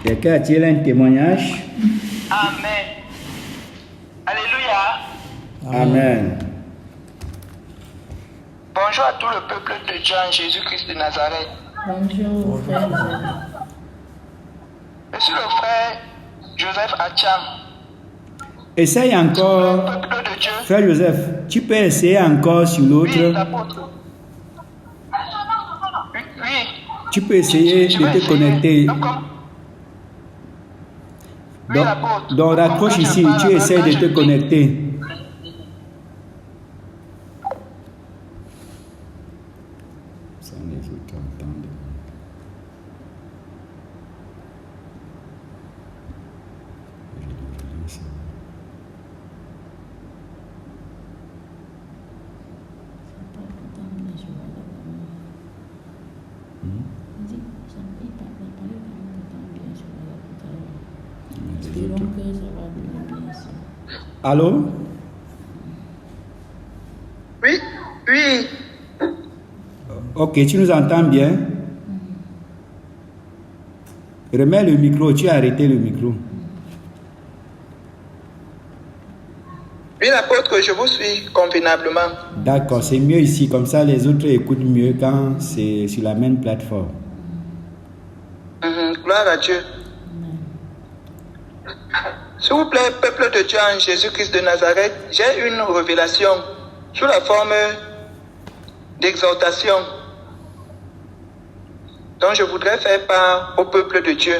Quelqu'un a-t-il un témoignage? Amen. Alléluia. Amen. Bonjour à tout le peuple de Dieu en Jésus-Christ de Nazareth. Bonjour, frère Joseph. Je suis le frère Joseph Acham. Essaye Le encore. peuple de Dieu. Frère Joseph, tu peux essayer encore sur Oui, l'autre. l'apôtre. Oui. Tu peux essayer Je de vais te essayer. connecter. Donc, oui, l'apôtre. Donc raccroche Comme quand ici, je parle tu là-bas, essaies quand de je te dis, connecter. Ça, les autres entendent. Allô? oui, oui. Ok, tu nous entends bien? Remets le micro, tu as arrêté le micro. Oui, l'apôtre, je vous suis convenablement. D'accord, c'est mieux ici, comme ça les autres écoutent mieux quand c'est sur la même plateforme. Gloire à Dieu. S'il vous plaît, peuple de Dieu en Jésus-Christ de Nazareth, j'ai une révélation sous la forme d'exhortation dont je voudrais faire part au peuple de Dieu.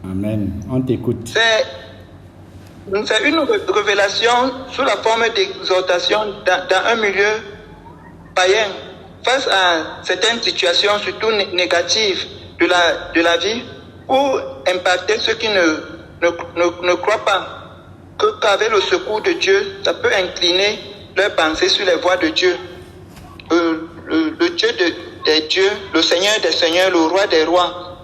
Amen, on t'écoute. C'est une révélation sous la forme d'exhortation dans un milieu païen face à certaines situations, surtout négatives de la vie, pour impacter ceux qui ne croient pas qu'avec le secours de Dieu, ça peut incliner leurs pensées sur les voies de Dieu. Le Dieu des dieux, le Seigneur des seigneurs, le roi des rois.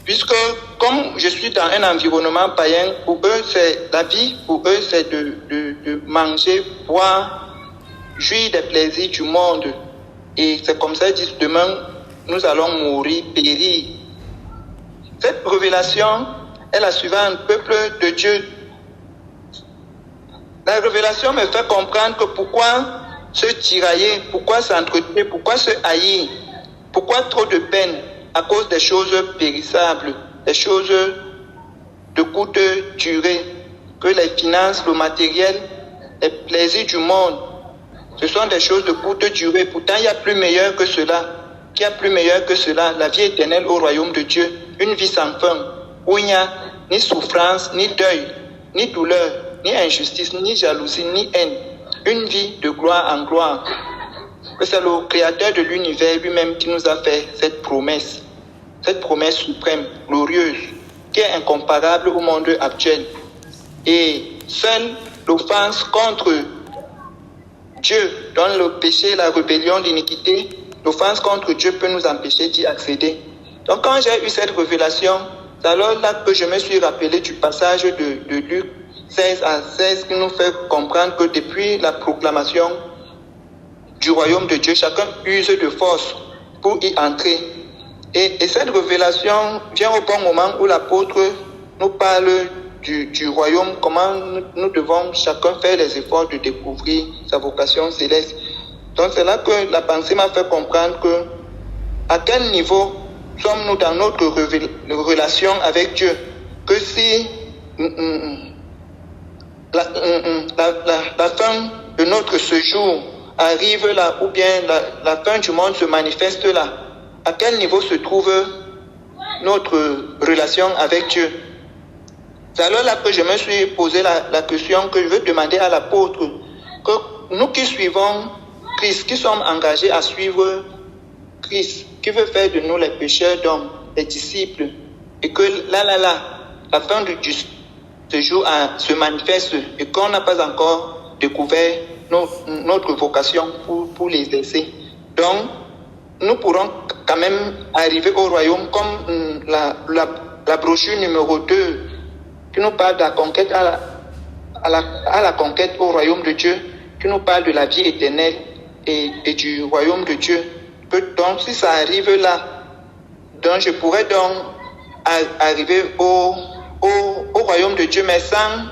Puisque comme je suis dans un environnement païen, pour eux c'est la vie, pour eux c'est de manger, boire, jouir des plaisirs du monde. Et c'est comme ça qu'ils disent demain nous allons mourir, périr. Cette révélation est la suivante, peuple de Dieu. La révélation me fait comprendre que pourquoi se tirailler, pourquoi s'entretenir, pourquoi se haïr, pourquoi trop de peine à cause des choses périssables, des choses de courte durée, que les finances, le matériel, les plaisirs du monde, ce sont des choses de courte durée. Pourtant, il y a plus meilleur que cela. Qui a plus meilleur que cela? La vie éternelle au royaume de Dieu, une vie sans fin, où il n'y a ni souffrance, ni deuil, ni douleur, ni injustice, ni jalousie, ni haine. Une vie de gloire en gloire. Que c'est le Créateur de l'univers lui-même qui nous a fait cette promesse suprême, glorieuse, qui est incomparable au monde actuel. Et seule l'offense contre Dieu, dans le péché, la rébellion, l'iniquité, l'offense contre Dieu peut nous empêcher d'y accéder. Donc quand j'ai eu cette révélation, c'est alors là que je me suis rappelé du passage de Luc 16 à 16 qui nous fait comprendre que depuis la proclamation du royaume de Dieu, chacun use de force pour y entrer. Et cette révélation vient au bon moment où l'apôtre nous parle du royaume, comment nous devons chacun faire les efforts de découvrir sa vocation céleste. Donc c'est là que la pensée m'a fait comprendre que à quel niveau sommes-nous dans notre relation avec Dieu, que si la fin de notre séjour arrive là, ou bien la fin du monde se manifeste là, à quel niveau se trouve notre relation avec Dieu? C'est alors là que je me suis posé la question que je veux demander à l'apôtre, que nous qui suivons Christ, qui sommes engagés à suivre Christ, qui veut faire de nous les pécheurs d'hommes, les disciples, et que la fin du séjour se manifeste et qu'on n'a pas encore découvert notre vocation pour l'exercer. Donc, nous pourrons quand même arriver au royaume comme la brochure numéro 2 qui nous parle de la conquête à la conquête au royaume de Dieu, qui nous parle de la vie éternelle et du royaume de Dieu. Donc, si ça arrive là, donc je pourrais donc arriver au royaume de Dieu, mais sans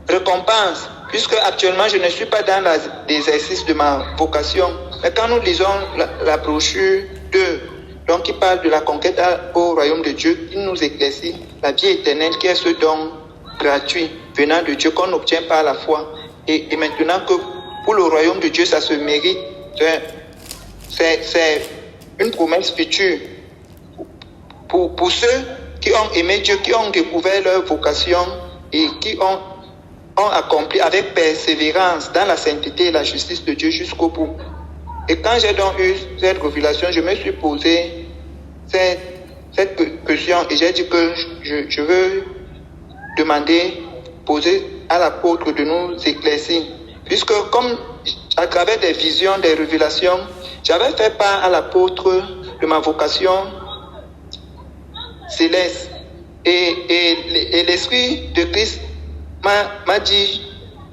récompense, puisque actuellement je ne suis pas dans l'exercice de ma vocation. Mais quand nous lisons la brochure 2, donc qui parle de la conquête au royaume de Dieu, il nous éclaircit la vie éternelle qui est ce don gratuit venant de Dieu qu'on obtient par la foi. Et maintenant que pour le royaume de Dieu, ça se mérite, c'est une promesse future pour ceux qui ont aimé Dieu, qui ont découvert leur vocation et qui ont accompli avec persévérance dans la sainteté et la justice de Dieu jusqu'au bout. Et quand j'ai donc eu cette révélation, je me suis posé cette question et j'ai dit que je veux poser à l'apôtre de nous éclaircir. Puisque comme à travers des visions, des révélations, j'avais fait part à l'apôtre de ma vocation céleste. Et l'Esprit de Christ m'a dit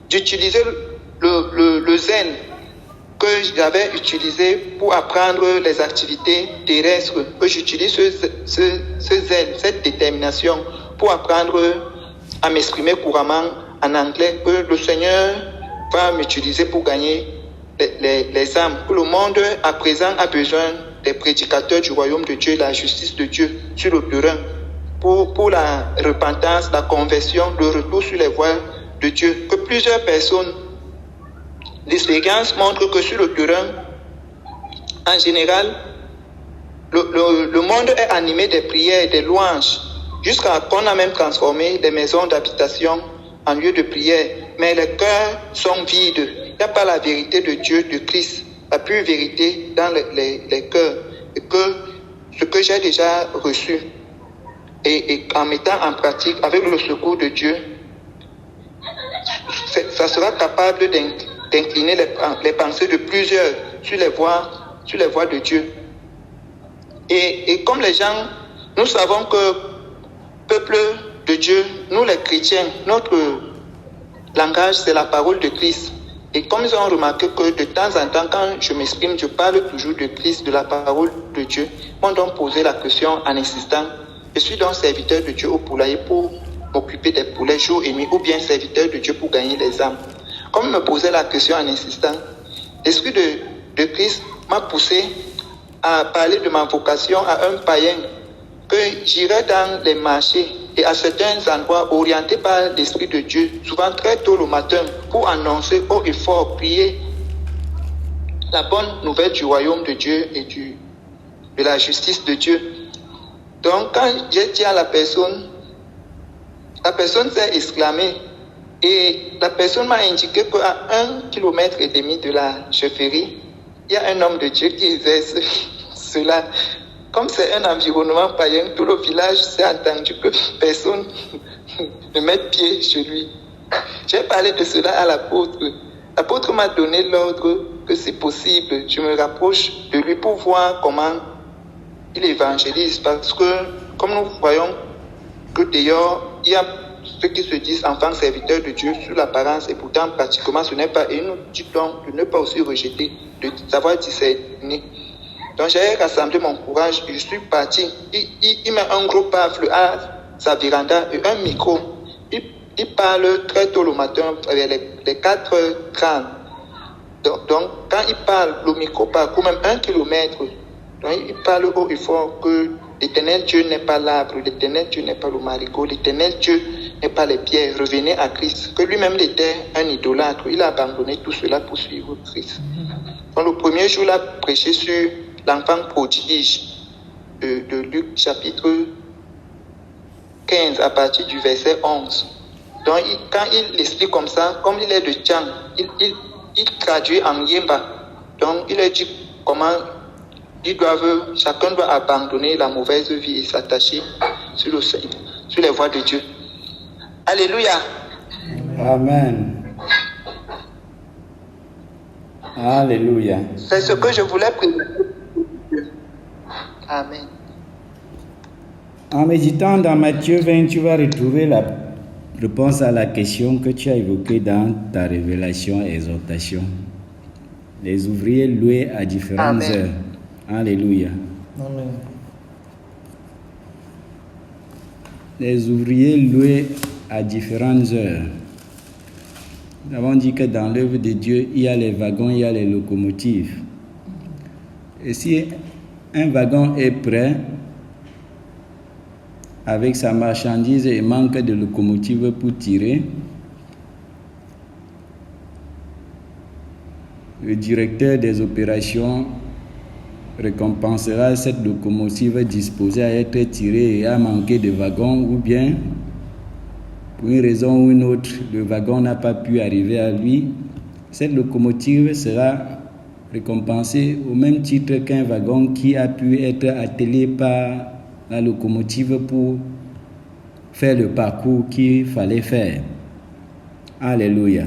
d'utiliser le zèle que j'avais utilisé pour apprendre les activités terrestres, que j'utilise ce zèle, cette détermination pour apprendre à m'exprimer couramment en anglais, que le Seigneur va m'utiliser pour gagner les âmes. Que le monde à présent a besoin des prédicateurs du royaume de Dieu, la justice de Dieu sur le terrain, pour la repentance, la conversion, le retour sur les voies de Dieu. Que plusieurs personnes, l'expérience montre que sur le terrain, en général, le monde est animé des prières, des louanges, jusqu'à qu'on a même transformé les maisons d'habitation en lieu de prière. Mais les cœurs sont vides. Il n'y a pas la vérité de Dieu, de Christ, la pure vérité dans les cœurs. Et que ce que j'ai déjà reçu, et en mettant en pratique avec le secours de Dieu, ça sera capable d'incliner les pensées de plusieurs sur les voies de Dieu. Et comme les gens, nous savons que peuple de Dieu, nous les chrétiens, notre langage c'est la parole de Christ. Et comme ils ont remarqué que de temps en temps, quand je m'exprime, je parle toujours de Christ, de la parole de Dieu, ils m'ont donc posé la question en insistant: je suis donc serviteur de Dieu au poulailler pour m'occuper des poulets jour et nuit, ou bien serviteur de Dieu pour gagner les âmes? Comme il me posait la question en insistant, l'Esprit de Christ m'a poussé à parler de ma vocation à un païen, que j'irais dans les marchés et à certains endroits orientés par l'Esprit de Dieu, souvent très tôt le matin, pour annoncer haut et fort, prier la bonne nouvelle du royaume de Dieu et de la justice de Dieu. Donc quand j'ai dit à la personne s'est exclamée et la personne m'a indiqué qu'à 1,5 km de la chefferie, il y a un homme de Dieu qui exerce cela. Comme c'est un environnement païen, tout le village s'est entendu que personne ne mette pied chez lui. J'ai parlé de cela à l'apôtre. L'apôtre m'a donné l'ordre que si possible, je me rapproche de lui pour voir comment il évangélise. Parce que, comme nous voyons que d'ailleurs, il y a ceux qui se disent enfants serviteurs de Dieu sur l'apparence et pourtant pratiquement ce n'est pas. Et il nous dit donc de ne pas aussi rejeter, de savoir discerner. Donc j'ai rassemblé mon courage et je suis parti. Il met un gros baffle à sa véranda et un micro. Il parle très tôt le matin, les 4h30. Donc quand il parle, le micro parcourt même 1 km. Donc il parle haut et fort que l'Éternel Dieu n'est pas l'arbre, l'Éternel Dieu n'est pas le marigot, l'Éternel Dieu n'est pas les pierres. Revenez à Christ. Que lui-même était un idolâtre. Il a abandonné tout cela pour suivre Christ. Donc le premier jour, il a prêché sur l'enfant prodige de Luc chapitre 15 à partir du verset 11. Donc quand il l'explique comme ça, comme il est de Tchang, il traduit en Yemba. Donc il a dit comment chacun doit abandonner la mauvaise vie et s'attacher sur les voies de Dieu. Alléluia. Amen. Alléluia. C'est ce que je voulais présenter. Amen. En méditant dans Matthieu 20, tu vas retrouver la réponse à la question que tu as évoquée dans ta révélation et exhortation. Les ouvriers loués à différentes heures. Alléluia. Amen. Les ouvriers loués à différentes heures. Nous avons dit que dans l'œuvre de Dieu, il y a les wagons, il y a les locomotives. Et si un wagon est prêt, avec sa marchandise et manque de locomotive pour tirer, le directeur des opérations récompensera cette locomotive disposée à être tirée et à manquer de wagons, ou bien, pour une raison ou une autre, le wagon n'a pas pu arriver à lui. Cette locomotive sera récompensée au même titre qu'un wagon qui a pu être attelé par la locomotive pour faire le parcours qu'il fallait faire. Alléluia.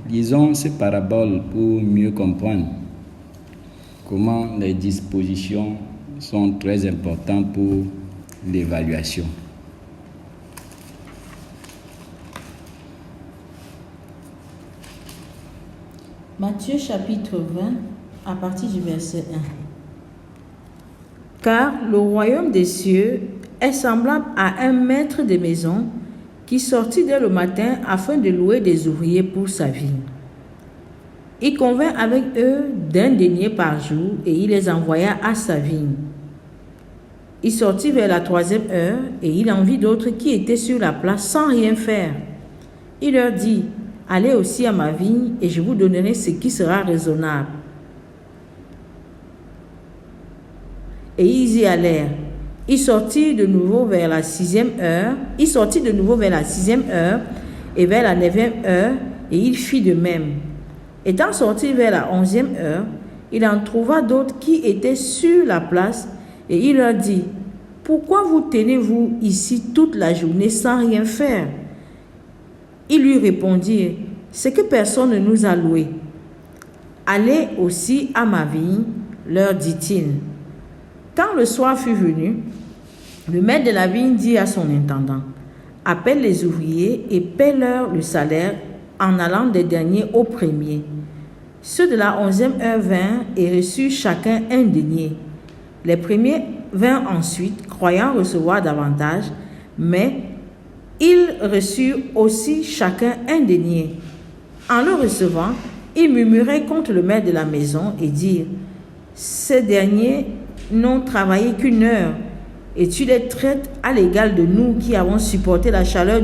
Lisons ces paraboles pour mieux comprendre comment les dispositions sont très importantes pour l'évaluation. Matthieu chapitre 20, à partir du verset 1. Car le royaume des cieux est semblable à un maître de maison qui sortit dès le matin afin de louer des ouvriers pour sa vigne. Il convint avec eux d'un denier par jour et il les envoya à sa vigne. Il sortit vers la 3e heure et il en vit d'autres qui étaient sur la place sans rien faire. Il leur dit, « Allez aussi à ma vigne et je vous donnerai ce qui sera raisonnable. » Et ils y allèrent. Il sortit de nouveau vers la 6e heure. Il sortit de nouveau vers la 6e heure et vers la 9e heure, et il fit de même. Étant sorti vers la 11e heure, il en trouva d'autres qui étaient sur la place, et il leur dit, « Pourquoi vous tenez-vous ici toute la journée sans rien faire ?» Ils lui répondirent, « C'est que personne ne nous a loués. »« Allez aussi à ma vigne, leur dit-il. » Quand le soir fut venu, le maître de la vigne dit à son intendant, « Appelle les ouvriers et paie-leur le salaire en allant des derniers aux premiers. » Ceux de la 11e heure vinrent et reçurent chacun un denier. Les premiers vinrent ensuite, croyant recevoir davantage, mais ils reçurent aussi chacun un denier. En le recevant, ils murmuraient contre le maître de la maison et dirent, « Ces derniers n'ont travaillé qu'une heure, et tu les traites à l'égal de nous qui avons supporté la chaleur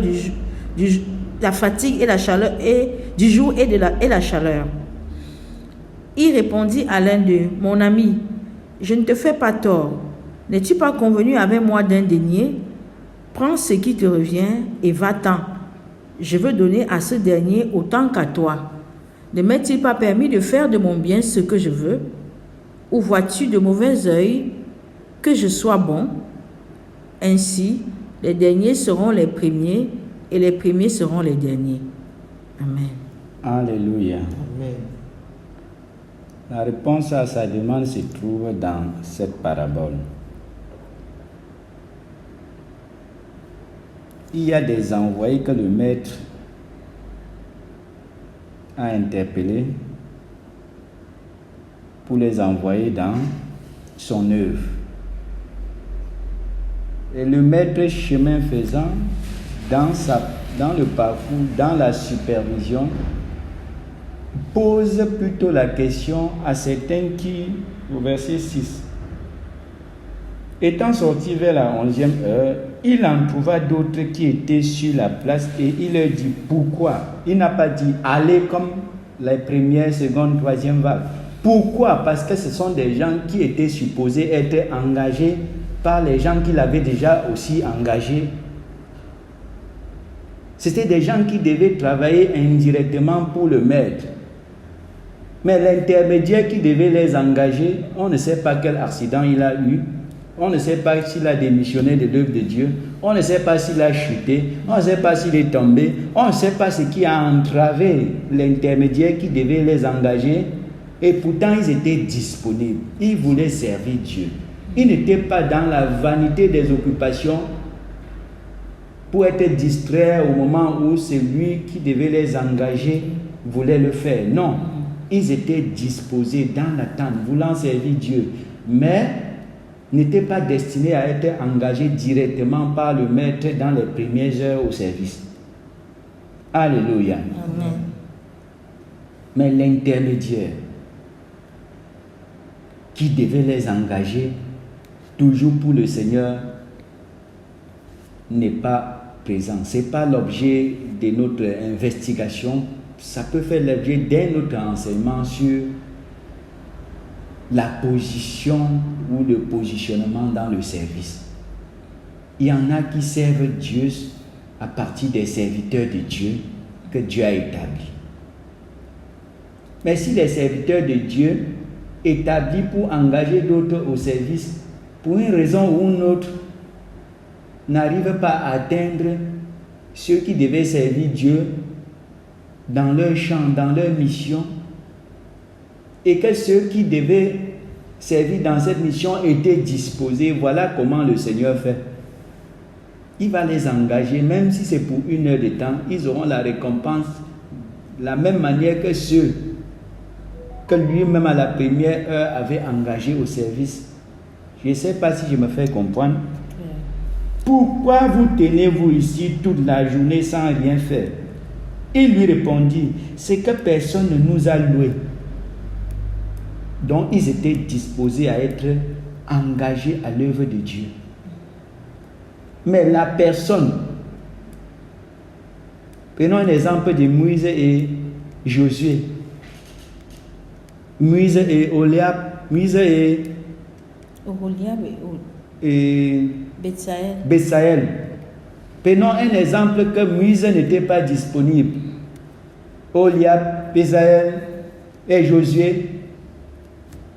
la fatigue et la chaleur du jour et la chaleur. » Il répondit à l'un d'eux, « Mon ami, je ne te fais pas tort. N'es-tu pas convenu avec moi d'un denier? Prends ce qui te revient et va-t'en. Je veux donner à ce dernier autant qu'à toi. Ne m'est-il pas permis de faire de mon bien ce que je veux? Ou vois-tu de mauvais œil que je sois bon? Ainsi, les derniers seront les premiers et les premiers seront les derniers. » Amen. Alléluia. Amen. La réponse à sa demande se trouve dans cette parabole. Il y a des envoyés que le maître a interpellés pour les envoyer dans son œuvre. Et le maître, chemin faisant, dans le parcours, dans la supervision, pose plutôt la question à certains qui, au verset 6, étant sorti vers la 11e heure, il en trouva d'autres qui étaient sur la place et il leur dit pourquoi. Il n'a pas dit allez comme les premières, secondes, troisième vagues. Pourquoi? Parce que ce sont des gens qui étaient supposés être engagés par les gens qu'il avait déjà aussi engagés. C'était des gens qui devaient travailler indirectement pour le maître. Mais l'intermédiaire qui devait les engager, on ne sait pas quel accident il a eu. On ne sait pas s'il a démissionné de l'œuvre de Dieu. On ne sait pas s'il a chuté. On ne sait pas s'il est tombé. On ne sait pas ce qui a entravé l'intermédiaire qui devait les engager. Et pourtant, ils étaient disponibles. Ils voulaient servir Dieu. Ils n'étaient pas dans la vanité des occupations pour être distraits au moment où celui qui devait les engager voulait le faire. Non, ils étaient disposés dans l'attente, voulant servir Dieu. Mais n'était pas destiné à être engagé directement par le maître dans les premières heures au service. Alléluia. Amen. Mais l'intermédiaire qui devait les engager toujours pour le Seigneur n'est pas présent. Ce n'est pas l'objet de notre investigation. Ça peut faire l'objet d'un autre enseignement sur la position ou le positionnement dans le service. Il y en a qui servent Dieu à partir des serviteurs de Dieu que Dieu a établis. Mais si les serviteurs de Dieu établis pour engager d'autres au service, pour une raison ou une autre, n'arrivent pas à atteindre ceux qui devaient servir Dieu dans leur champ, dans leur mission, et que ceux qui devaient servir dans cette mission étaient disposés, voilà comment le Seigneur fait. Il va les engager, même si c'est pour 1 heure de temps, ils auront la récompense de la même manière que ceux que lui-même à la première heure avait engagés au service. Je ne sais pas si je me fais comprendre. Pourquoi vous tenez-vous ici toute la journée sans rien faire? Il lui répondit, c'est que personne ne nous a loués. Donc ils étaient disposés à être engagés à l'œuvre de Dieu. Mais la personne, prenons un exemple de Moïse et Josué. Moïse et Oliab, Moïse et Betsaël. Prenons un exemple que Moïse n'était pas disponible. Oliab, Betsaël et Josué,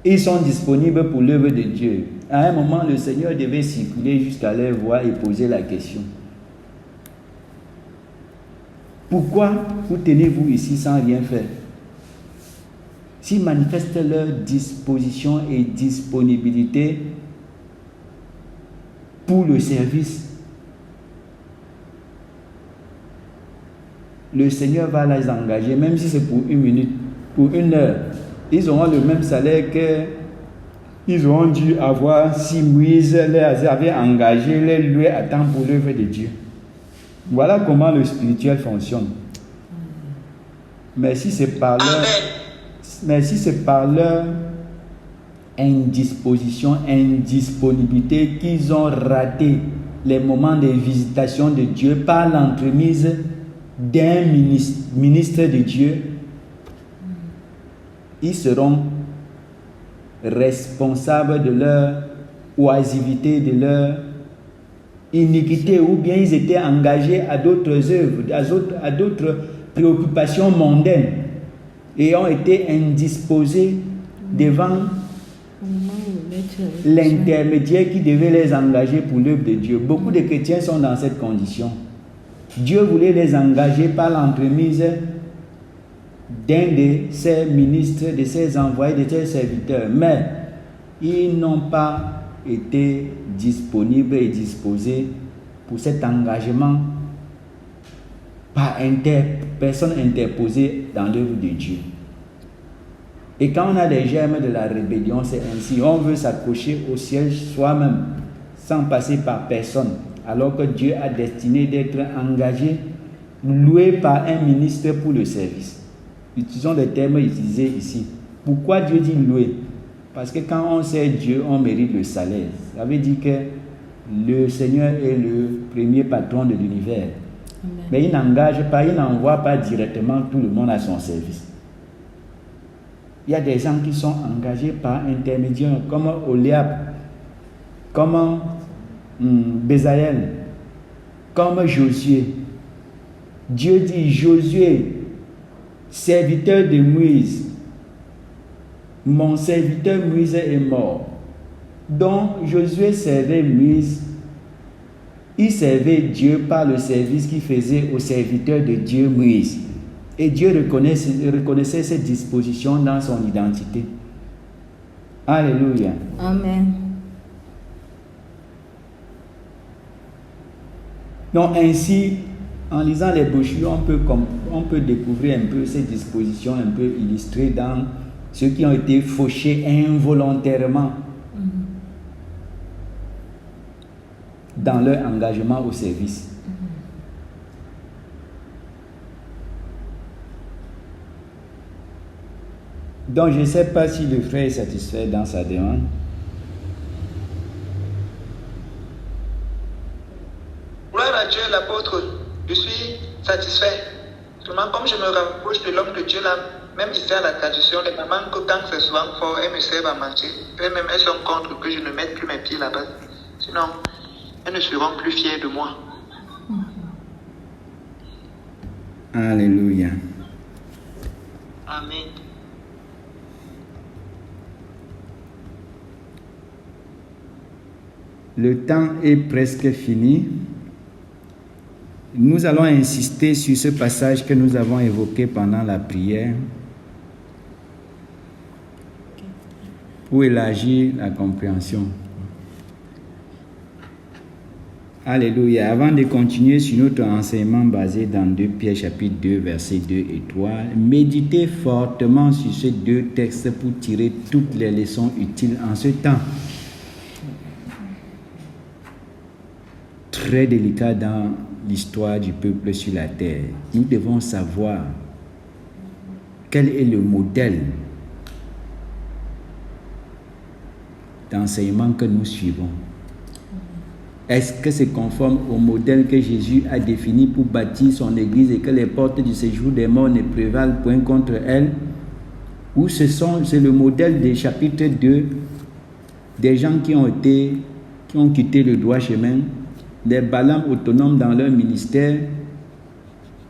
ils sont disponibles pour l'œuvre de Dieu. À un moment, le Seigneur devait circuler jusqu'à leur voir et poser la question. Pourquoi vous tenez-vous ici sans rien faire? S'ils manifestent leur disposition et disponibilité pour le service, le Seigneur va les engager, même si c'est pour 1 minute, pour 1 heure. Ils auront le même salaire qu'ils auront dû avoir si Moïse les avait engagés, les loués à temps pour l'œuvre de Dieu. Voilà comment le spirituel fonctionne. Mais si c'est par leur indisposition, indisponibilité qu'ils ont raté les moments de visitation de Dieu par l'entremise d'un ministre de Dieu, ils seront responsables de leur oisivité, de leur iniquité, ou bien ils étaient engagés à d'autres œuvres, à d'autres préoccupations mondaines et ont été indisposés devant l'intermédiaire qui devait les engager pour l'œuvre de Dieu. Beaucoup de chrétiens sont dans cette condition. Dieu voulait les engager par l'entremise d'un de ses ministres, de ses envoyés, de ses serviteurs, mais ils n'ont pas été disponibles et disposés pour cet engagement par personne interposée dans l'œuvre de Dieu. Et quand on a les germes de la rébellion, c'est ainsi. On veut s'accrocher au siège soi-même, sans passer par personne, alors que Dieu a destiné d'être engagé, loué par un ministre pour le service. Utilisons les termes utilisés ici. Pourquoi Dieu dit loué? Parce que quand on sert Dieu, on mérite le salaire. Ça veut dire que le Seigneur est le premier patron de l'univers. Amen. Mais il n'engage pas, il n'envoie pas directement tout le monde à son service. Il y a des gens qui sont engagés par intermédiaire, comme Oliab, comme Bézaël, comme Josué. Dieu dit, Josué, serviteur de Moïse, mon serviteur Moïse est mort. Donc Josué servait Moïse, il servait Dieu par le service qu'il faisait au serviteur de Dieu Moïse. Et Dieu reconnaissait cette disposition dans son identité. Alléluia. Amen. Donc ainsi, en lisant les brochures, on peut découvrir un peu ces dispositions un peu illustrées dans ceux qui ont été fauchés involontairement dans leur engagement au service. Donc je ne sais pas si le frère est satisfait dans sa demande. Gloire à Dieu, l'apôtre, je suis satisfait. Seulement comme je me rapproche de l'homme de Dieu là, même ici à la tradition, les mamans, que quand c'est souvent fort, elles me servent à manger. Elles-mêmes, elles sont contre que je ne mette plus mes pieds là-bas. Sinon, elles ne seront plus fières de moi. Alléluia. Amen. Le temps est presque fini. Nous allons insister sur ce passage que nous avons évoqué pendant la prière pour élargir la compréhension. Alléluia. Avant de continuer sur notre enseignement basé dans 2 Pierre chapitre 2 versets 2 et 3, méditez fortement sur ces deux textes pour tirer toutes les leçons utiles en ce temps. Très délicat dans l'histoire du peuple sur la terre. Nous devons savoir quel est le modèle d'enseignement que nous suivons. Est-ce que c'est conforme au modèle que Jésus a défini pour bâtir son église et que les portes du séjour des morts ne prévalent point contre elle? Ou c'est le modèle des chapitres 2 des gens qui ont quitté le droit chemin, des Balaam autonomes dans leur ministère,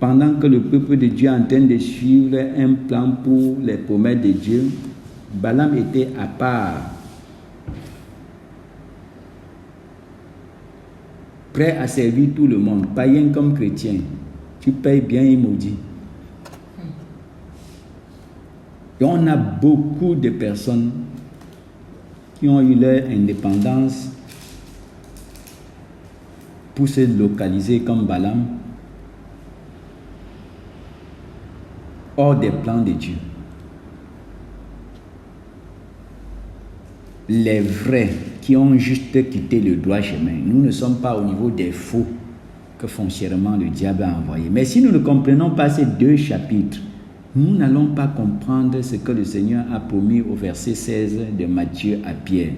pendant que le peuple de Dieu est en train de suivre un plan pour les promesses de Dieu? Balaam était à part, prêt à servir tout le monde, païen comme chrétien. Tu payes bien, il maudit. Et on a beaucoup de personnes qui ont eu leur indépendance pour se localiser comme Balaam hors des plans de Dieu. Les vrais qui ont juste quitté le droit chemin, nous ne sommes pas au niveau des faux que foncièrement le diable a envoyé. Mais si nous ne comprenons pas ces deux chapitres, nous n'allons pas comprendre ce que le Seigneur a promis au verset 16 de Matthieu à Pierre.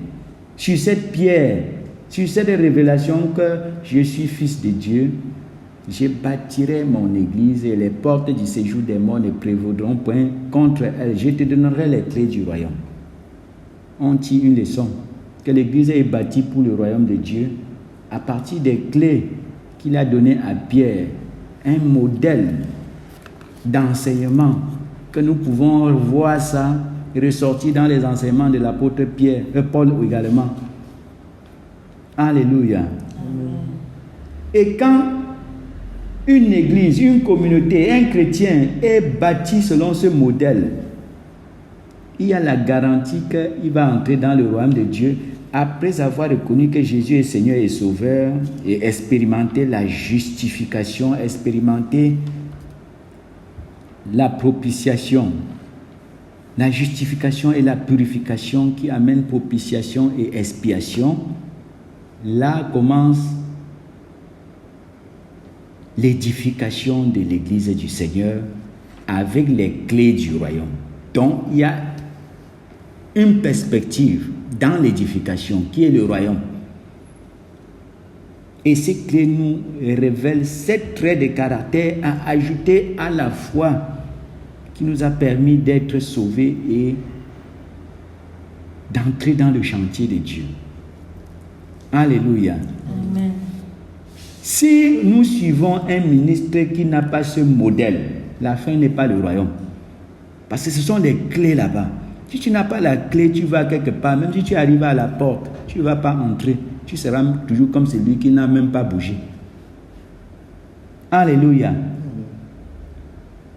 Sur cette pierre, sur cette révélation que je suis fils de Dieu, je bâtirai mon église et les portes du séjour des morts ne prévaudront point contre elle. Je te donnerai les clés du royaume. On tire une leçon, que l'église est bâtie pour le royaume de Dieu à partir des clés qu'il a données à Pierre, un modèle d'enseignement que nous pouvons voir ça ressortir dans les enseignements de l'apôtre Paul également. Alléluia. Amen. Et quand une église, une communauté, un chrétien est bâti selon ce modèle, il y a la garantie qu'il va entrer dans le royaume de Dieu après avoir reconnu que Jésus est Seigneur et Sauveur et expérimenté la justification, expérimenté la propitiation, la justification et la purification qui amènent propitiation et expiation. Là commence l'édification de l'église du Seigneur avec les clés du royaume. Donc il y a une perspective dans l'édification qui est le royaume. Et ces clés nous révèlent 7 traits de caractère à ajouter à la foi qui nous a permis d'être sauvés et d'entrer dans le chantier de Dieu. Alléluia. Amen. Si nous suivons un ministre qui n'a pas ce modèle, la fin n'est pas le royaume. Parce que ce sont des clés là-bas. Si tu n'as pas la clé, tu vas quelque part. Même si tu arrives à la porte, tu ne vas pas entrer. Tu seras toujours comme celui qui n'a même pas bougé. Alléluia.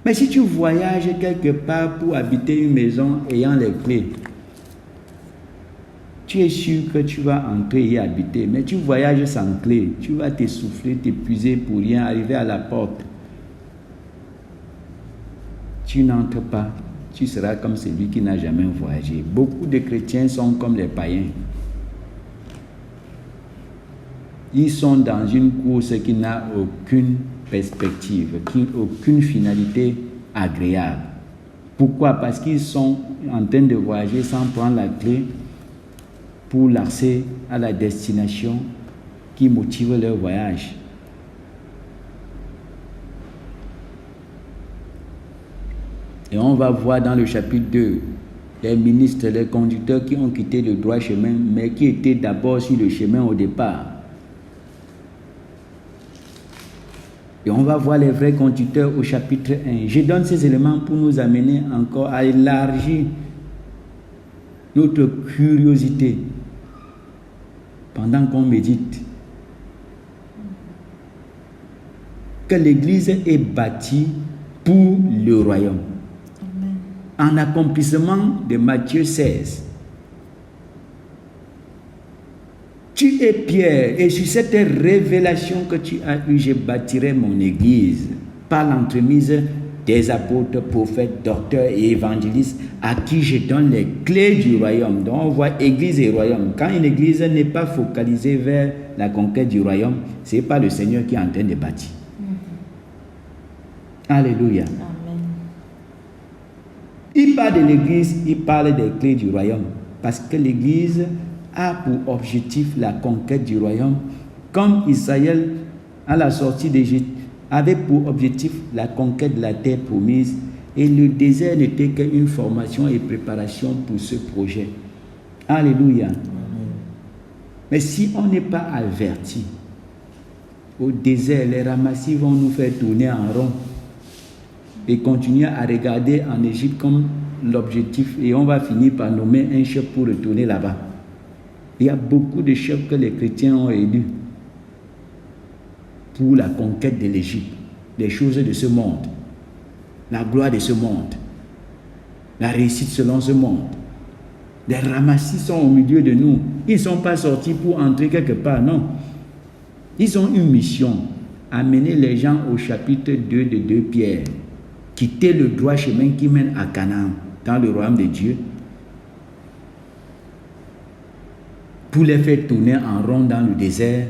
Mais si tu voyages quelque part pour habiter une maison ayant les clés, tu es sûr que tu vas entrer et habiter. Mais tu voyages sans clé, tu vas t'essouffler, t'épuiser pour rien, arriver à la porte. Tu n'entres pas. Tu seras comme celui qui n'a jamais voyagé. Beaucoup de chrétiens sont comme les païens. ils sont dans une course qui n'a aucune perspective, aucune finalité agréable. Pourquoi? Parce qu'ils sont en train de voyager sans prendre la clé pour l'accès à la destination qui motive leur voyage. Et on va voir dans le chapitre 2 les ministres, les conducteurs qui ont quitté le droit chemin, mais qui étaient d'abord sur le chemin au départ. Et on va voir les vrais conducteurs au chapitre 1. Je donne ces éléments pour nous amener encore à élargir notre curiosité pendant qu'on médite. Que l'Église est bâtie pour le royaume. En accomplissement de Matthieu 16. Tu es Pierre, et sur cette révélation que tu as eue, je bâtirai mon église par l'entremise des apôtres, prophètes, docteurs et évangélistes à qui je donne les clés du royaume. Donc on voit église et royaume. Quand une église n'est pas focalisée vers la conquête du royaume, ce n'est pas le Seigneur qui est en train de bâtir. Alléluia. Amen. Il parle de l'église, il parle des clés du royaume. Parce que l'église a pour objectif la conquête du royaume, comme Israël, à la sortie d'Égypte, avait pour objectif la conquête de la terre promise, et le désert n'était qu'une formation et préparation pour ce projet. Alléluia. Mais si on n'est pas averti, au désert, les ramassis vont nous faire tourner en rond et continuer à regarder en Égypte comme l'objectif, et on va finir par nommer un chef pour retourner là-bas. Il y a beaucoup de chefs que les chrétiens ont élus pour la conquête de l'Égypte, les choses de ce monde, la gloire de ce monde, la réussite selon ce monde. Les ramassis sont au milieu de nous. Ils ne sont pas sortis pour entrer quelque part, non. Ils ont une mission, amener les gens au chapitre 2 de 2 Pierre, quitter le droit chemin qui mène à Canaan, dans le royaume de Dieu, pour les faire tourner en rond dans le désert,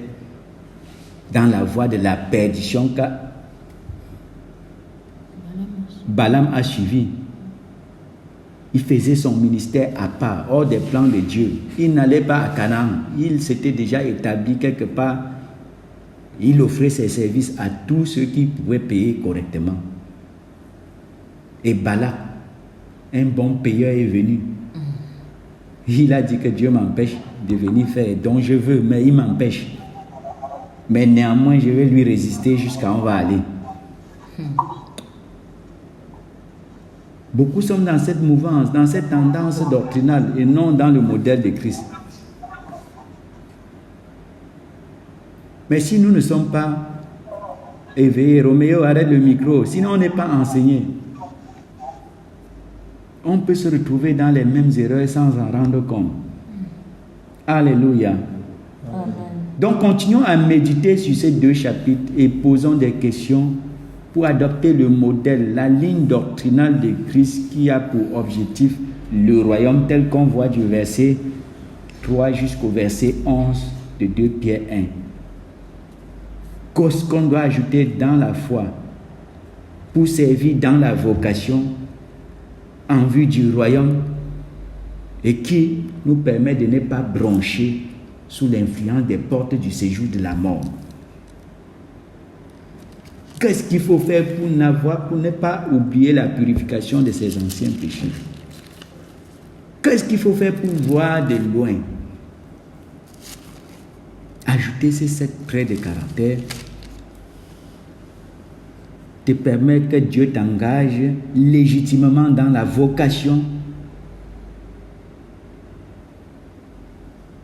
dans la voie de la perdition que Balaam a suivi. Il faisait son ministère à part, hors des plans de Dieu. Il n'allait pas à Canaan. Il s'était déjà établi quelque part. Il offrait ses services à tous ceux qui pouvaient payer correctement. Et Balak, un bon payeur, est venu. Il a dit que Dieu m'empêche de venir faire, donc je veux, mais il m'empêche. Mais néanmoins, je vais lui résister jusqu'à où on va aller. Beaucoup sont dans cette mouvance, dans cette tendance doctrinale et non dans le modèle de Christ. Mais si nous ne sommes pas éveillés, Roméo, arrête le micro, sinon on n'est pas enseigné. On peut se retrouver dans les mêmes erreurs sans en rendre compte. Alléluia. Amen. Donc continuons à méditer sur ces 2 chapitres et posons des questions pour adopter le modèle, la ligne doctrinale de Christ qui a pour objectif le royaume tel qu'on voit du verset 3 jusqu'au verset 11 de 2 Pierre 1. Qu'est-ce qu'on doit ajouter dans la foi pour servir dans la vocation en vue du royaume et qui nous permet de ne pas broncher sous l'influence des portes du séjour de la mort. Qu'est-ce qu'il faut faire pour ne pas oublier la purification de ses anciens péchés? Qu'est-ce qu'il faut faire pour voir de loin? Ajouter ces 7 traits de caractère te permet que Dieu t'engage légitimement dans la vocation.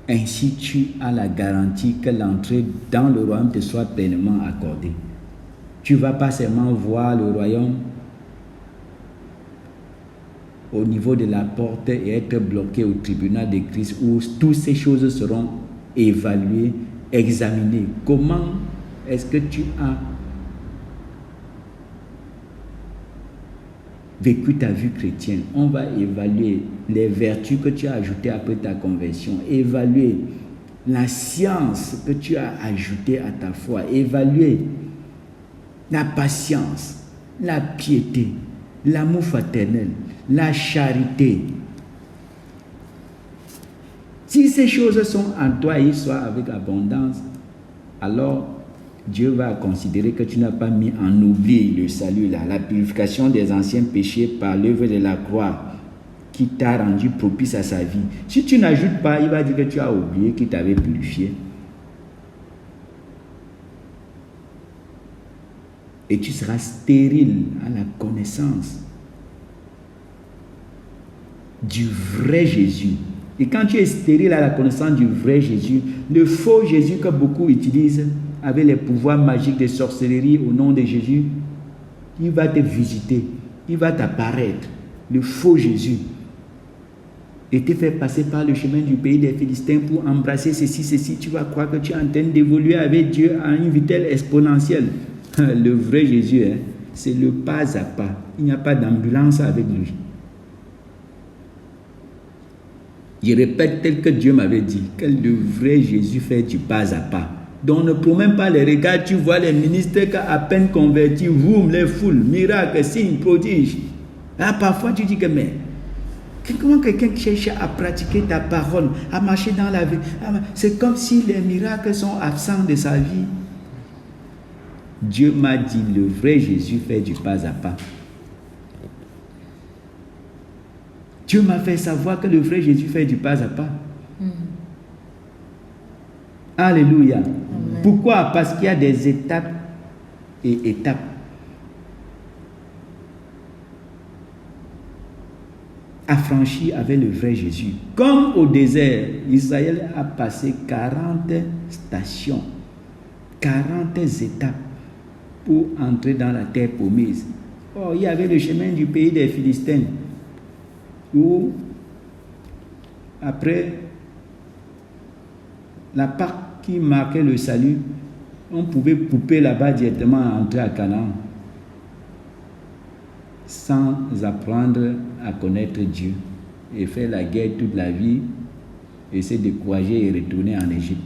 Ainsi, tu as la garantie que l'entrée dans le royaume te soit pleinement accordée. Tu ne vas pas seulement voir le royaume au niveau de la porte et être bloqué au tribunal de Christ où toutes ces choses seront évaluées, examinées. Comment est-ce que tu as vécu ta vie chrétienne? On va évaluer les vertus que tu as ajoutées après ta conversion, évaluer la science que tu as ajoutée à ta foi, évaluer la patience, la piété, l'amour fraternel, la charité. Si ces choses sont en toi et ils soient avec abondance, alors Dieu va considérer que tu n'as pas mis en oubli le salut là, la purification des anciens péchés par l'œuvre de la croix qui t'a rendu propice à sa vie. Si tu n'ajoutes pas, il va dire que tu as oublié qu'il t'avait purifié. Et tu seras stérile à la connaissance du vrai Jésus. Et quand tu es stérile à la connaissance du vrai Jésus, le faux Jésus que beaucoup utilisent avec les pouvoirs magiques de sorcellerie au nom de Jésus, il va te visiter, il va t'apparaître, le faux Jésus, et te faire passer par le chemin du pays des Philistins pour embrasser ceci, tu vas croire que tu es en train d'évoluer avec Dieu à une vitesse exponentielle. Le vrai Jésus, c'est le pas à pas. Il n'y a pas d'ambulance avec lui. Je répète tel que Dieu m'avait dit, que le vrai Jésus fait du pas à pas. Donc ne promène pas les regards, tu vois les ministres qu'à peine convertis, boum, les foules, miracles, signes, prodiges. Là, parfois tu dis que mais, comment quelqu'un cherche à pratiquer ta parole, à marcher dans la vie, c'est comme si les miracles sont absents de sa vie. Dieu m'a dit, le vrai Jésus fait du pas à pas. Dieu m'a fait savoir que le vrai Jésus fait du pas à pas. Alléluia. Amen. Pourquoi? Parce qu'il y a des étapes et étapes. Affranchis avec le vrai Jésus. Comme au désert, Israël a passé 40 stations, 40 étapes pour entrer dans la terre promise. Oh, il y avait le chemin du pays des Philistins, où après la Pâque qui marquait le salut, on pouvait couper là-bas directement et entrer à Canaan sans apprendre à connaître Dieu et faire la guerre toute la vie et se décourager et retourner en Égypte.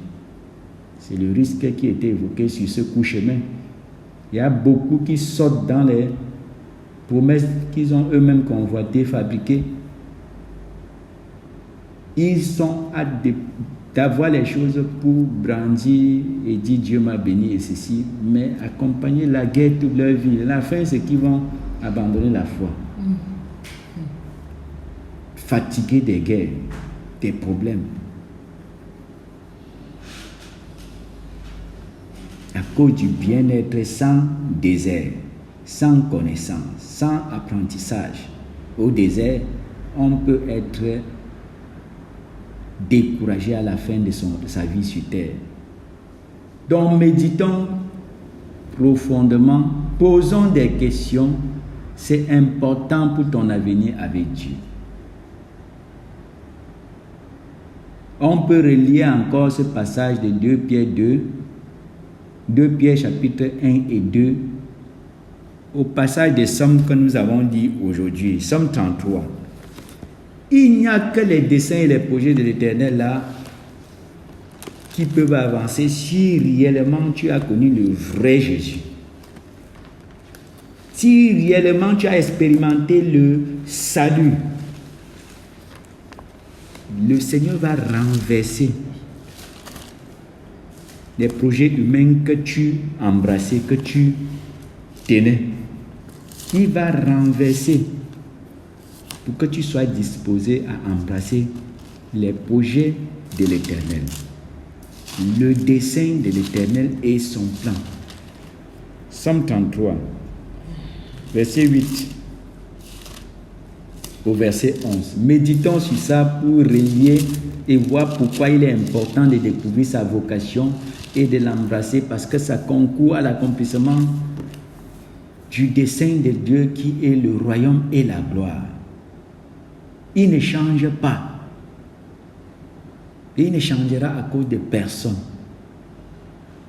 C'est le risque qui était évoqué sur ce coup-chemin. Il y a beaucoup qui sortent dans les promesses qu'ils ont eux-mêmes convoitées, fabriquées. Ils sont hâte d'avoir les choses pour brandir et dire Dieu m'a béni et ceci, mais accompagner la guerre toute leur vie. À la fin, c'est qu'ils vont abandonner la foi. Fatigués des guerres, des problèmes. À cause du bien-être sans désert, sans connaissance, sans apprentissage. Au désert, on peut être découragé à la fin de sa vie sur terre. Donc méditons profondément, posons des questions, c'est important pour ton avenir avec Dieu. On peut relier encore ce passage de 2 Pierre 2 Pierre chapitre 1 et 2 au passage des Psaumes que nous avons dit aujourd'hui, Psaume 33. Il n'y a que les desseins et les projets de l'Éternel là qui peuvent avancer si réellement tu as connu le vrai Jésus. Si réellement tu as expérimenté le salut, le Seigneur va renverser les projets humains que tu embrassais, que tu tenais. Il va renverser pour que tu sois disposé à embrasser les projets de l'Éternel. Le dessein de l'Éternel et son plan. Psaume 33, verset 8 au verset 11. Méditons sur ça pour relier et voir pourquoi il est important de découvrir sa vocation et de l'embrasser, parce que ça concourt à l'accomplissement du dessein de Dieu qui est le royaume et la gloire. Il ne change pas. Et il ne changera à cause de personne.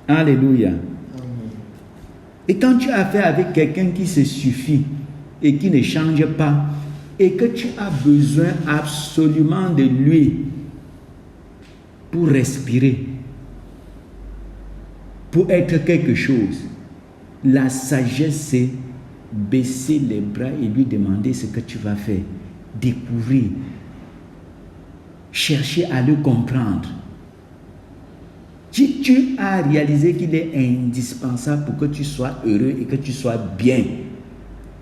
Alléluia. Amen. Et quand tu as affaire avec quelqu'un qui se suffit et qui ne change pas, et que tu as besoin absolument de lui pour respirer, pour être quelque chose. La sagesse, c'est baisser les bras et lui demander ce que tu vas faire, découvrir, chercher à le comprendre. Si tu as réalisé qu'il est indispensable pour que tu sois heureux et que tu sois bien,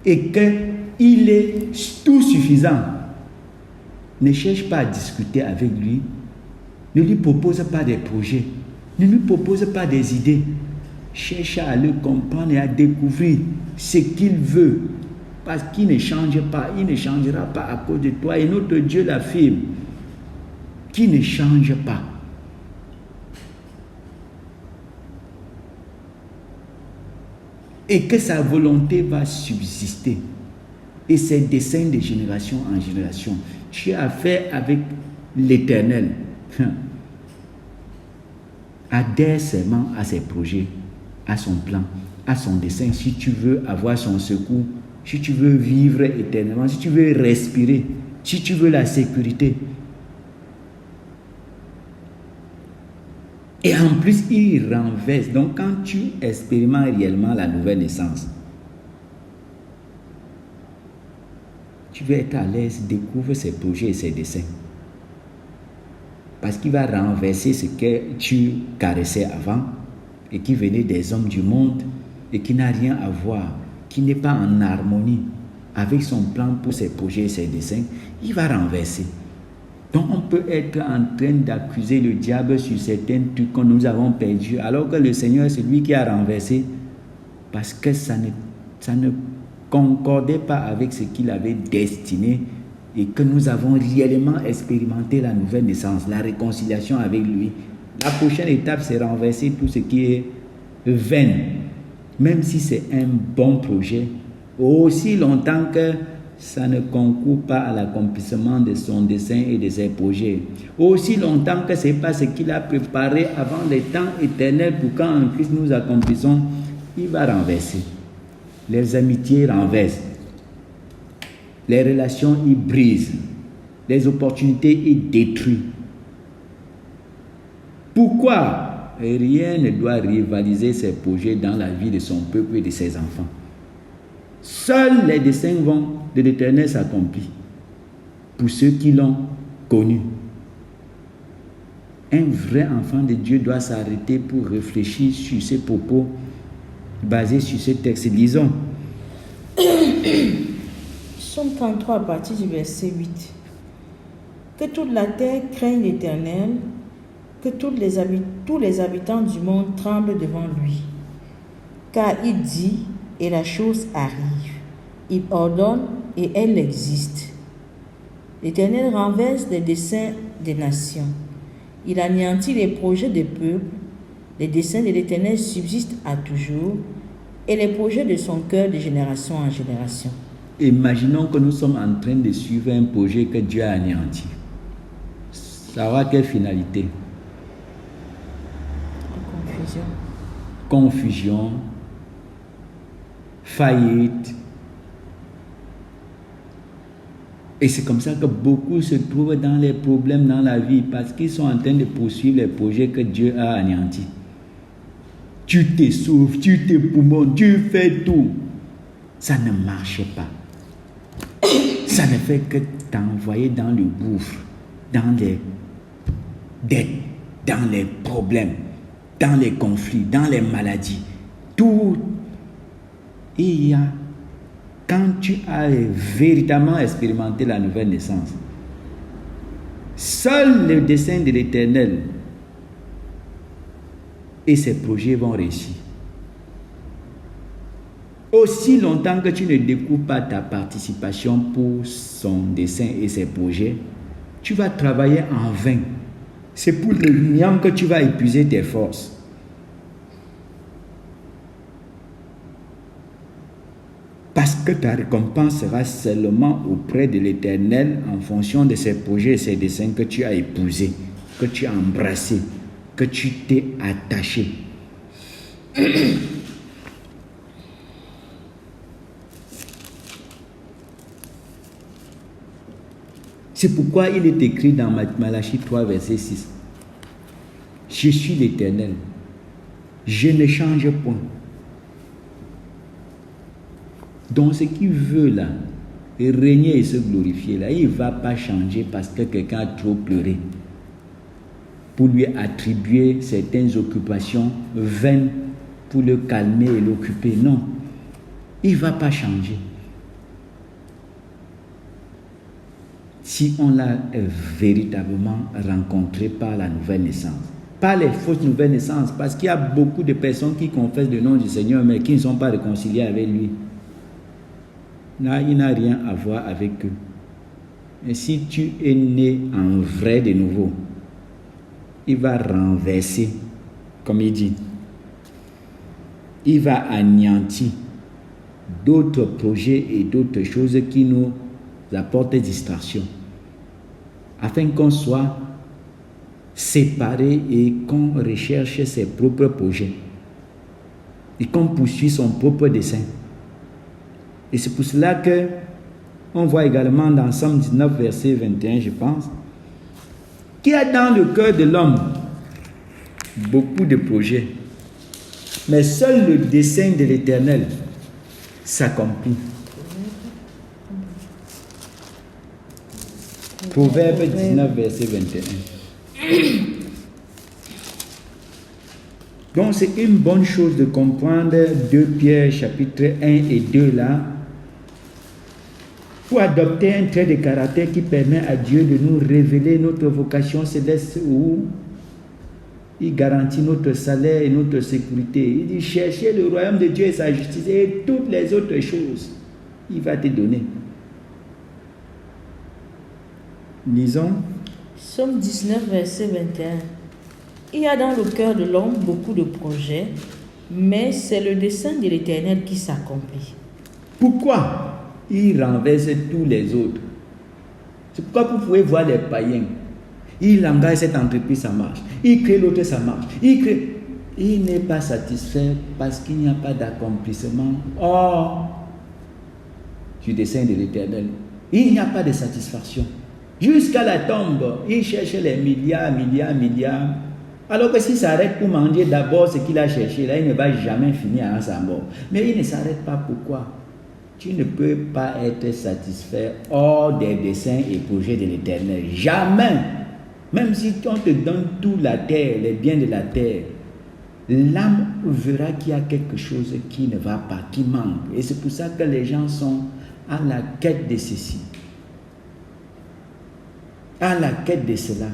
et qu'il est tout suffisant, ne cherche pas à discuter avec lui, ne lui propose pas des projets, ne lui propose pas des idées. Cherche à le comprendre et à découvrir ce qu'il veut, parce qu'il ne change pas, il ne changera pas à cause de toi. Et notre Dieu l'affirme, qui ne change pas. Et que sa volonté va subsister. Et ses desseins de génération en génération. Tu as affaire avec l'Éternel. Adhère seulement à ses projets, à son plan, à son dessein, si tu veux avoir son secours, si tu veux vivre éternellement, si tu veux respirer, si tu veux la sécurité. Et en plus, il renverse. Donc, quand tu expérimentes réellement la nouvelle naissance, tu vas être à l'aise, découvre ses projets et ses desseins. Parce qu'il va renverser ce que tu caressais avant et qui venait des hommes du monde et qui n'a rien à voir, qui n'est pas en harmonie avec son plan pour ses projets et ses desseins. Il va renverser. Donc on peut être en train d'accuser le diable sur certains trucs que nous avons perdus, alors que le Seigneur c'est lui qui a renversé, parce que ça ne concordait pas avec ce qu'il avait destiné, et que nous avons réellement expérimenté la nouvelle naissance, la réconciliation avec lui. La prochaine étape, c'est renverser tout ce qui est vain, même si c'est un bon projet, aussi longtemps que ça ne concourt pas à l'accomplissement de son dessein et de ses projets. Aussi longtemps que ce n'est pas ce qu'il a préparé avant les temps éternels pour quand en Christ nous accomplissons, il va renverser. Les amitiés renversent. Les relations, il brise. Les opportunités, il détruit. Pourquoi? Rien ne doit rivaliser ses projets dans la vie de son peuple et de ses enfants. Seuls les desseins de l'Éternel s'accomplissent pour ceux qui l'ont connu. Un vrai enfant de Dieu doit s'arrêter pour réfléchir sur ces propos basés sur ce texte. Lisons. Psaume 33 à partir du verset 8. Que toute la terre craigne l'Éternel, que tous les habitants du monde tremblent devant lui. Car il dit, et la chose arrive. Il ordonne, et elle existe. L'Éternel renverse les desseins des nations. Il anéantit les projets des peuples. Les desseins de l'Éternel subsistent à toujours, et les projets de son cœur de génération en génération. Imaginons que nous sommes en train de suivre un projet que Dieu a anéanti. Ça aura quelle finalité? Confusion, faillite. Et c'est comme ça que beaucoup se trouvent dans les problèmes dans la vie, parce qu'ils sont en train de poursuivre les projets que Dieu a anéantis. Tu t'essouffles, tu t'époumones, tu fais tout. Ça ne marche pas. Ça ne fait que t'envoyer dans le gouffre, dans les dettes, dans les problèmes, dans les conflits, dans les maladies. Tout. Et il y a, quand tu as véritablement expérimenté la nouvelle naissance, seul le dessein de l'Éternel et ses projets vont réussir. Aussi longtemps que tu ne découvres pas ta participation pour son dessein et ses projets, tu vas travailler en vain. C'est pour le niant que tu vas épuiser tes forces. Parce que ta récompense sera seulement auprès de l'Éternel en fonction de ses projets et ses desseins que tu as épousés, que tu as embrassés, que tu t'es attaché. C'est pourquoi il est écrit dans Malachie 3, verset 6. Je suis l'Éternel. Je ne change point. Donc ce qu'il veut là, régner et se glorifier là, il ne va pas changer parce que quelqu'un a trop pleuré pour lui attribuer certaines occupations vaines pour le calmer et l'occuper. Non, il ne va pas changer. Si on l'a véritablement rencontré par la nouvelle naissance. Pas les fausses nouvelles naissances, parce qu'il y a beaucoup de personnes qui confessent le nom du Seigneur, mais qui ne sont pas réconciliées avec lui. Là, il n'a rien à voir avec eux. Et si tu es né en vrai de nouveau, il va renverser, comme il dit. Il va anéantir d'autres projets et d'autres choses qui nous apportent distraction, afin qu'on soit séparés et qu'on recherche ses propres projets et qu'on poursuit son propre dessein. Et c'est pour cela que on voit également dans Somme 19, verset 21, je pense, qu'il y a dans le cœur de l'homme beaucoup de projets, mais seul le dessein de l'Éternel s'accomplit. Proverbe 19, verset 21. Donc c'est une bonne chose de comprendre 2 Pierre chapitre 1 et 2 là, pour adopter un trait de caractère qui permet à Dieu de nous révéler notre vocation céleste, où il garantit notre salaire et notre sécurité. Il dit: cherchez le royaume de Dieu et sa justice, et toutes les autres choses, il va te donner. Lisons. Somme 19, verset 21. Il y a dans le cœur de l'homme beaucoup de projets, mais c'est le dessein de l'Éternel qui s'accomplit. Pourquoi il renverse tous les autres? C'est pourquoi vous pouvez voir les païens. Il engage cette entreprise, ça marche. Il crée l'autre, ça marche. Il n'est pas satisfait parce qu'il n'y a pas d'accomplissement du dessein de l'Éternel. Il n'y a pas de satisfaction. Jusqu'à la tombe, il cherche les milliards. Alors que s'il s'arrête pour manger d'abord ce qu'il a cherché, là, il ne va jamais finir à sa mort. Mais il ne s'arrête pas. Pourquoi? Tu ne peux pas être satisfait hors des desseins et projets de l'Éternel. Jamais. Même si on te donne toute la terre, les biens de la terre, l'âme verra qu'il y a quelque chose qui ne va pas, qui manque. Et c'est pour ça que les gens sont à la quête de ceci, à la quête de cela.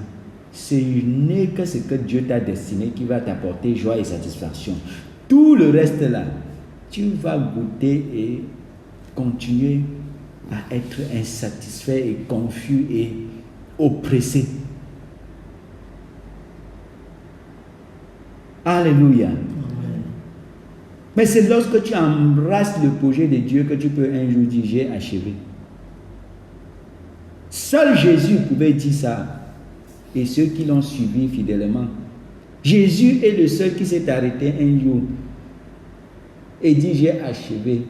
Ce n'est que ce que Dieu t'a destiné qui va t'apporter joie et satisfaction. Tout le reste là, tu vas goûter et continuer à être insatisfait et confus et oppressé. Alléluia. Amen. Mais c'est lorsque tu embrasses le projet de Dieu que tu peux un jour dire: j'ai achevé. Seul Jésus pouvait dire ça, et ceux qui l'ont suivi fidèlement. Jésus est le seul qui s'est arrêté un jour et dit: j'ai achevé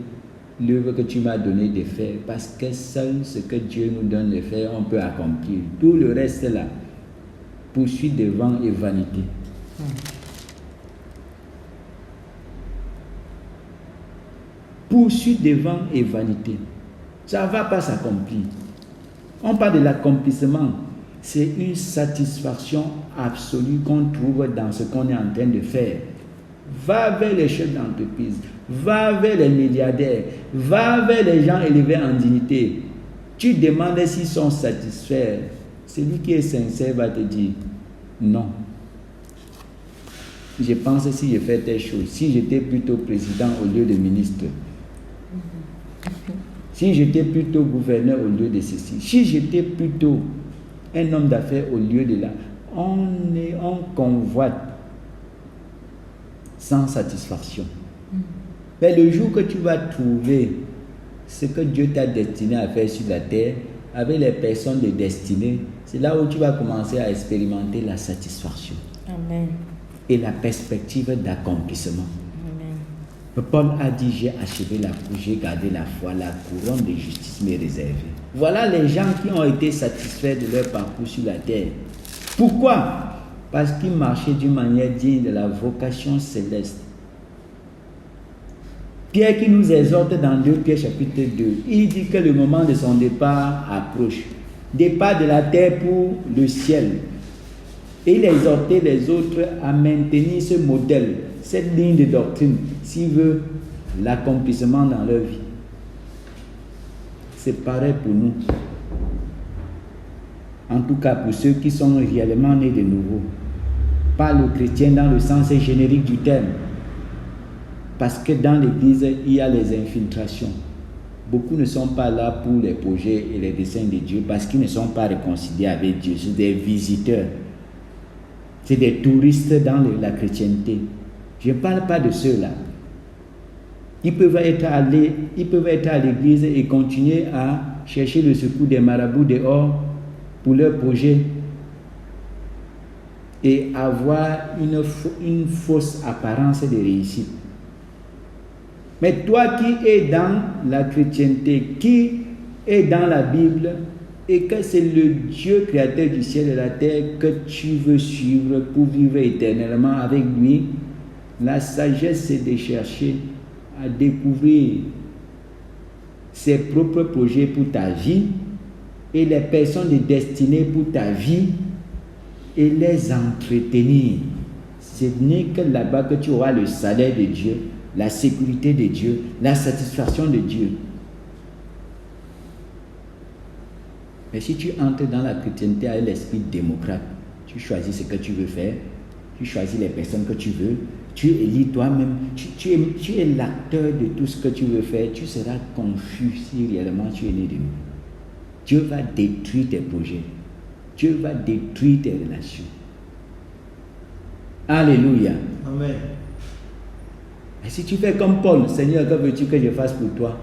l'œuvre que tu m'as donné de faire, parce que seul ce que Dieu nous donne de faire, on peut accomplir. Tout le reste là, poursuite de vent et vanité. Poursuite de vent et vanité. Ça ne va pas s'accomplir. On parle de l'accomplissement. C'est une satisfaction absolue qu'on trouve dans ce qu'on est en train de faire. Va vers les chefs d'entreprise, va vers les milliardaires, va vers les gens élevés en dignité. Tu demandes s'ils sont satisfaits. Celui qui est sincère va te dire: non. Je pense si je fais telle chose, si j'étais plutôt président au lieu de ministre, si j'étais plutôt gouverneur au lieu de ceci, si j'étais plutôt un homme d'affaires au lieu de là, on convoite sans satisfaction. Mais le jour que tu vas trouver ce que Dieu t'a destiné à faire sur la terre, avec les personnes de destinée, c'est là où tu vas commencer à expérimenter la satisfaction. Amen. Et la perspective d'accomplissement. Amen. Paul a dit: j'ai achevé la course, j'ai gardé la foi, la couronne de justice m'est réservée. Voilà les gens qui ont été satisfaits de leur parcours sur la terre. Pourquoi? parce qu'il marchait d'une manière digne de la vocation céleste. Pierre qui nous exhorte dans 2 Pierre chapitre 2, il dit que le moment de son départ approche. Départ de la terre pour le ciel. Et il exhortait les autres à maintenir ce modèle, cette ligne de doctrine, s'il veut l'accomplissement dans leur vie. C'est pareil pour nous. En tout cas pour ceux qui sont réellement nés de nouveau. Pas le chrétien dans le sens générique du terme. Parce que dans l'église, il y a les infiltrations. Beaucoup ne sont pas là pour les projets et les desseins de Dieu parce qu'ils ne sont pas réconciliés avec Dieu. C'est des visiteurs. C'est des touristes dans la chrétienté. Je ne parle pas de ceux-là. Ils peuvent être à l'église et continuer à chercher le secours des marabouts dehors pour leurs projets et avoir une fausse apparence de réussite. Mais toi qui es dans la chrétienté, qui est dans la Bible, et que c'est le Dieu créateur du ciel et de la terre que tu veux suivre pour vivre éternellement avec lui, la sagesse c'est de chercher à découvrir ses propres projets pour ta vie et les personnes destinées pour ta vie et les entretenir. Ce n'est que là-bas que tu auras le salaire de Dieu, la sécurité de Dieu, la satisfaction de Dieu. Mais si tu entres dans la chrétienté avec l'esprit démocrate, tu choisis ce que tu veux faire, tu choisis les personnes que tu veux, tu élis toi-même, tu es l'acteur de tout ce que tu veux faire, tu seras confus si réellement tu es né de nous. Dieu va détruire tes projets. Dieu va détruire tes relations. Alléluia. Amen. Et si tu fais comme Paul, Seigneur, que veux-tu que je fasse pour toi?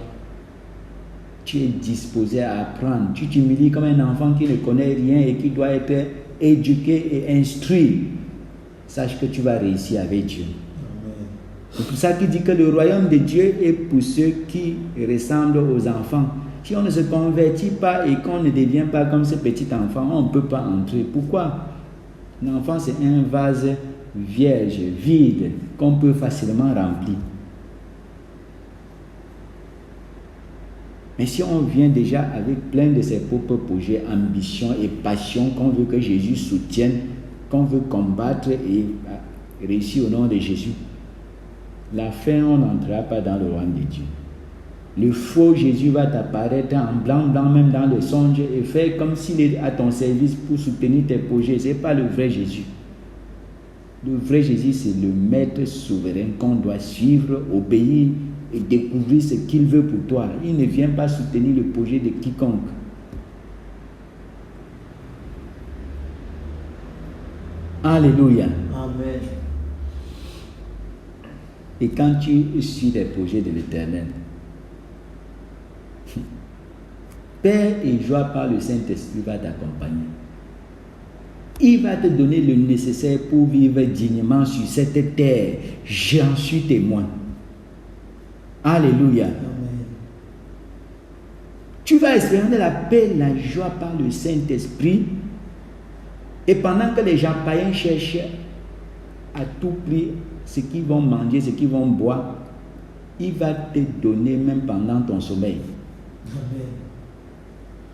Tu es disposé à apprendre. Tu t'humilies comme un enfant qui ne connaît rien et qui doit être éduqué et instruit. Sache que tu vas réussir avec Dieu. Amen. C'est pour ça qu'il dit que le royaume de Dieu est pour ceux qui ressemblent aux enfants. Si on ne se convertit pas et qu'on ne devient pas comme ce petit enfant, on ne peut pas entrer. Pourquoi? Un enfant, c'est un vase vierge, vide, qu'on peut facilement remplir. Mais si on vient déjà avec plein de ses propres projets, ambitions et passions qu'on veut que Jésus soutienne, qu'on veut combattre et réussir au nom de Jésus, la fin, on n'entrera pas dans le royaume de Dieu. Le faux Jésus va t'apparaître en blanc, même dans le songe, et faire comme s'il est à ton service pour soutenir tes projets. Ce n'est pas le vrai Jésus. Le vrai Jésus, c'est le maître souverain qu'on doit suivre, obéir et découvrir ce qu'il veut pour toi. Il ne vient pas soutenir le projet de quiconque. Alléluia. Amen. Et quand tu suis les projets de l'Éternel, Père et joie par le Saint-Esprit va t'accompagner. Il va te donner le nécessaire pour vivre dignement sur cette terre. J'en suis témoin. Alléluia. Amen. Tu vas expérimenter la paix, la joie par le Saint-Esprit. Et pendant que les gens païens cherchent à tout prix ce qu'ils vont manger, ce qu'ils vont boire, il va te donner même pendant ton sommeil. Amen.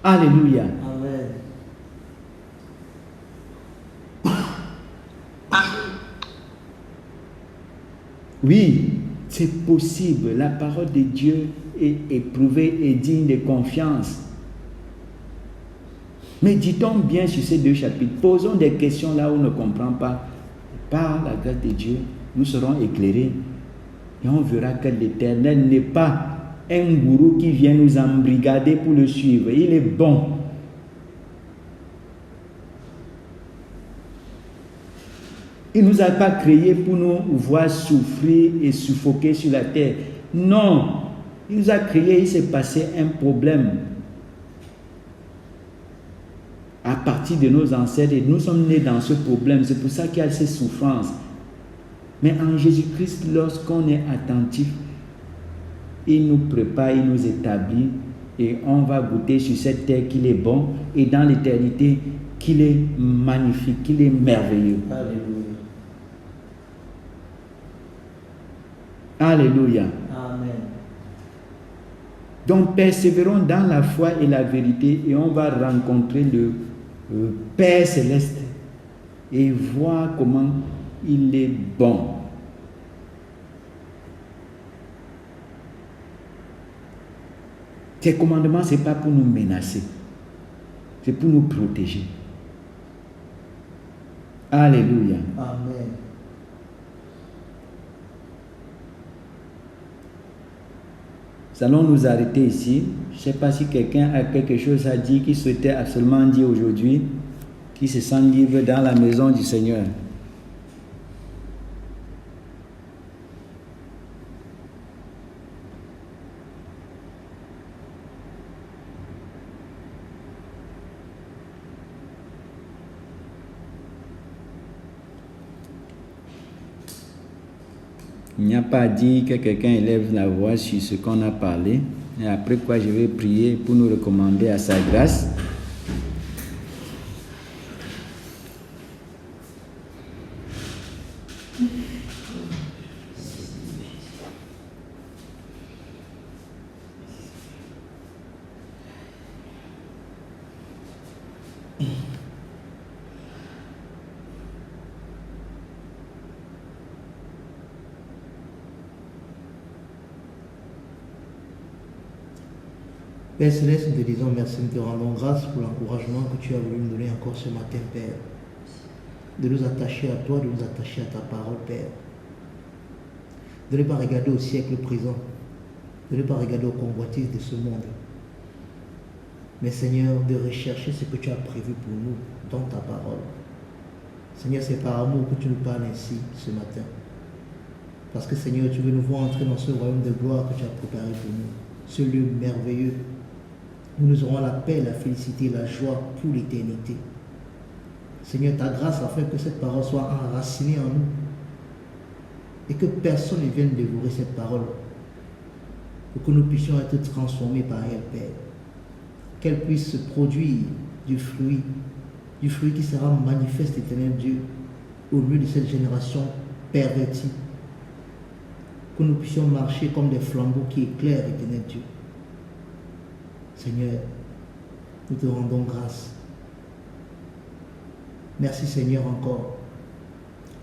Alléluia. Amen. Oui, c'est possible. La parole de Dieu est éprouvée et digne de confiance. Méditons bien sur ces deux chapitres. Posons des questions là où on ne comprend pas. Par la grâce de Dieu, nous serons éclairés. Et on verra que l'Éternel n'est pas un gourou qui vient nous embrigader pour le suivre. Il est bon. Il ne nous a pas créés pour nous voir souffrir et suffoquer sur la terre. Non. Il nous a créés, il s'est passé un problème. À partir de nos ancêtres, et nous sommes nés dans ce problème. C'est pour ça qu'il y a ces souffrances. Mais en Jésus-Christ, lorsqu'on est attentif, il nous prépare, il nous établit, et on va goûter sur cette terre qu'il est bon, et dans l'éternité, qu'il est magnifique, qu'il est merveilleux. Alléluia. Alléluia. Amen. Donc persévérons dans la foi et la vérité et on va rencontrer le Père Céleste et voir comment il est bon. Ces commandements, ce n'est pas pour nous menacer, c'est pour nous protéger. Alléluia. Amen. Nous allons nous arrêter ici. Je ne sais pas si quelqu'un a quelque chose à dire, qui souhaitait absolument dire aujourd'hui, qui se sent libre dans la maison du Seigneur. Il n'y a pas à dire que quelqu'un élève la voix sur ce qu'on a parlé. Et après quoi, je vais prier pour nous recommander à sa grâce. Père Céleste, nous te disons merci, nous te rendons grâce pour l'encouragement que tu as voulu nous donner encore ce matin, Père. De nous attacher à toi, de nous attacher à ta parole, Père. De ne pas regarder au siècle présent, de ne pas regarder aux convoitises de ce monde. Mais Seigneur, de rechercher ce que tu as prévu pour nous dans ta parole. Seigneur, c'est par amour que tu nous parles ainsi ce matin. Parce que Seigneur, tu veux nous voir entrer dans ce royaume de gloire que tu as préparé pour nous. Ce lieu merveilleux où nous aurons la paix, la félicité, la joie pour l'éternité. Seigneur, ta grâce afin que cette parole soit enracinée en nous et que personne ne vienne dévorer cette parole, pour que nous puissions être transformés par elle, Père. Qu'elle puisse produire du fruit qui sera manifeste, éternel Dieu, au milieu de cette génération pervertie. Que nous puissions marcher comme des flambeaux qui éclairent, éternel Dieu. Seigneur, nous te rendons grâce. Merci Seigneur encore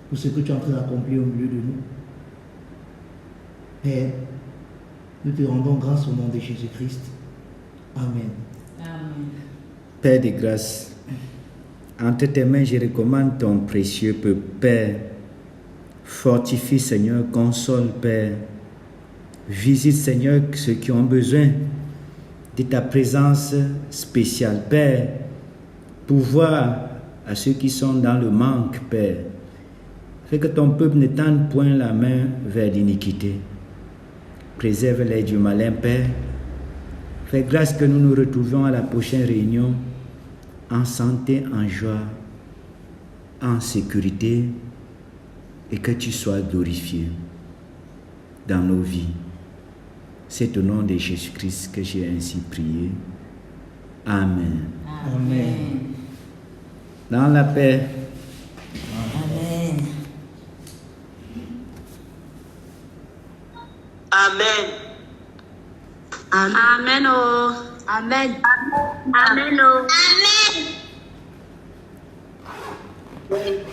pour ce que tu es en train d'accomplir au milieu de nous. Père, nous te rendons grâce au nom de Jésus-Christ. Amen. Amen. Père de grâce, entre tes mains, je recommande ton précieux peuple, Père. Fortifie, Seigneur, console, Père. Visite, Seigneur, ceux qui ont besoin de ta présence spéciale, Père. Pouvoir à ceux qui sont dans le manque, Père. Fais que ton peuple ne tende point la main vers l'iniquité. Préserve-les du malin, Père. Fais grâce que nous nous retrouvions à la prochaine réunion en santé, en joie, en sécurité, et que tu sois glorifié dans nos vies. C'est au nom de Jésus-Christ que j'ai ainsi prié. Amen. Amen. Dans la paix. Amen. Amen. Amen. Oh. Amen. Amen. Oh. Amen.